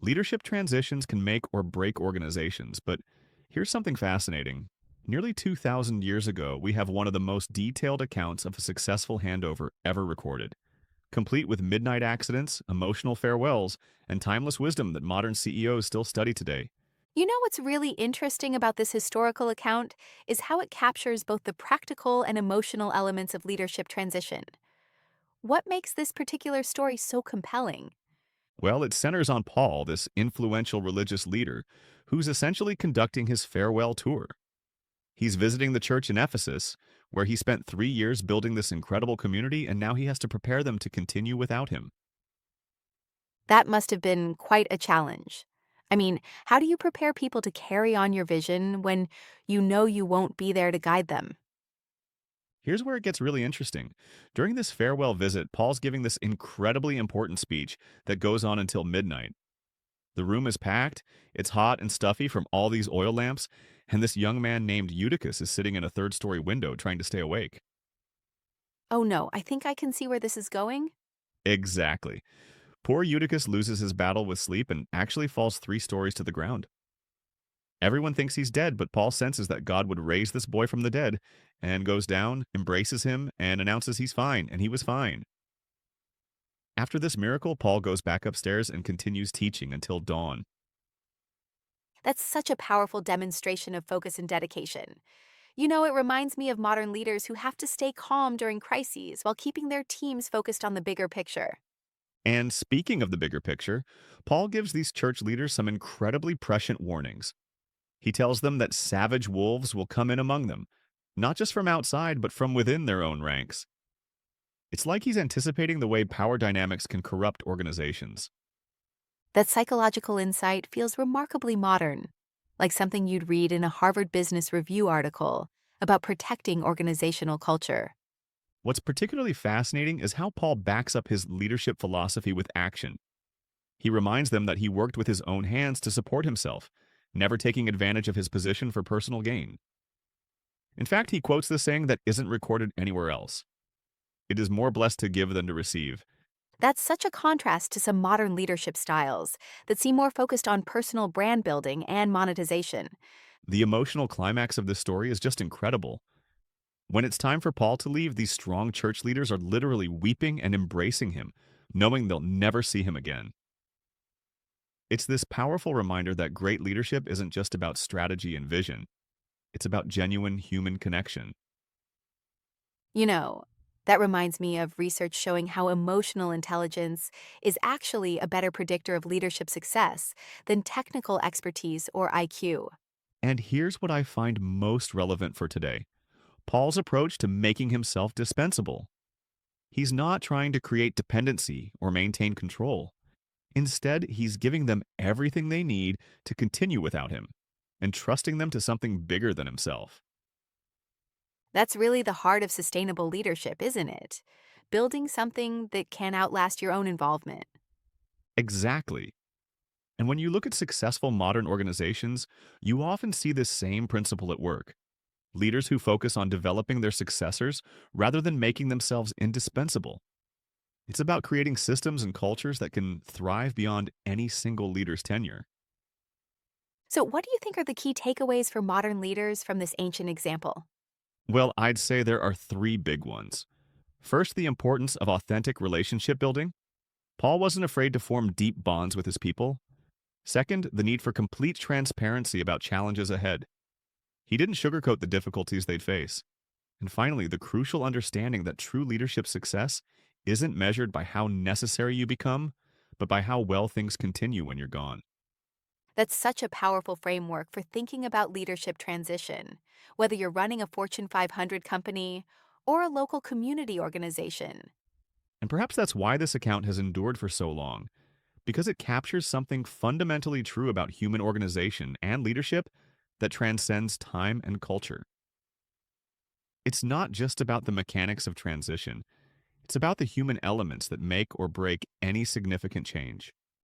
Leadership transitions can make or break organizations, but here's something fascinating. Nearly 2,000 years ago, we have one of the most detailed accounts of a successful handover ever recorded, complete with midnight accidents, emotional farewells, and timeless wisdom that modern CEOs still study today. You know what's really interesting about this historical account is how it captures both the practical and emotional elements of leadership transition. What makes this particular story so compelling? Well, it centers on Paul, this influential religious leader, who's essentially conducting his farewell tour. He's visiting the church in Ephesus, where he spent 3 years building this incredible community, and now he has to prepare them to continue without him. That must have been quite a challenge. I mean, how do you prepare people to carry on your vision when you know you won't be there to guide them? Here's where it gets really interesting. During this farewell visit, Paul's giving this incredibly important speech that goes on until midnight. The room is packed, it's hot and stuffy from all these oil lamps, and this young man named Eutychus is sitting in a third-story window trying to stay awake. Oh no, I think I can see where this is going. Exactly. Poor Eutychus loses his battle with sleep and actually falls 3 stories to the ground. Everyone thinks he's dead, but Paul senses that God would raise this boy from the dead and goes down, embraces him, and announces he's fine, and he was fine. After this miracle, Paul goes back upstairs and continues teaching until dawn. That's such a powerful demonstration of focus and dedication. You know, it reminds me of modern leaders who have to stay calm during crises while keeping their teams focused on the bigger picture. And speaking of the bigger picture, Paul gives these church leaders some incredibly prescient warnings. He tells them that savage wolves will come in among them, not just from outside, but from within their own ranks. It's like he's anticipating the way power dynamics can corrupt organizations. That psychological insight feels remarkably modern, like something you'd read in a Harvard Business Review article about protecting organizational culture. What's particularly fascinating is how Paul backs up his leadership philosophy with action. He reminds them that he worked with his own hands to support himself, never taking advantage of his position for personal gain. In fact, he quotes the saying that isn't recorded anywhere else. It is more blessed to give than to receive. That's such a contrast to some modern leadership styles that seem more focused on personal brand building and monetization. The emotional climax of this story is just incredible. When it's time for Paul to leave, these strong church leaders are literally weeping and embracing him, knowing they'll never see him again. It's this powerful reminder that great leadership isn't just about strategy and vision. It's about genuine human connection. You know, that reminds me of research showing how emotional intelligence is actually a better predictor of leadership success than technical expertise or IQ. And here's what I find most relevant for today: Paul's approach to making himself dispensable. He's not trying to create dependency or maintain control. Instead, he's giving them everything they need to continue without him and trusting them to something bigger than himself. That's really the heart of sustainable leadership, isn't it? Building something that can outlast your own involvement. Exactly. And when you look at successful modern organizations, you often see this same principle at work. Leaders who focus on developing their successors rather than making themselves indispensable. It's about creating systems and cultures that can thrive beyond any single leader's tenure. So, what do you think are the key takeaways for modern leaders from this ancient example? Well, I'd say there are 3 big ones. First, the importance of authentic relationship building. Paul wasn't afraid to form deep bonds with his people. Second, the need for complete transparency about challenges ahead. He didn't sugarcoat the difficulties they'd face. And finally, the crucial understanding that true leadership success isn't measured by how necessary you become, but by how well things continue when you're gone. That's such a powerful framework for thinking about leadership transition, whether you're running a Fortune 500 company or a local community organization. And perhaps that's why this account has endured for so long, because it captures something fundamentally true about human organization and leadership that transcends time and culture. It's not just about the mechanics of transition, it's about the human elements that make or break any significant change.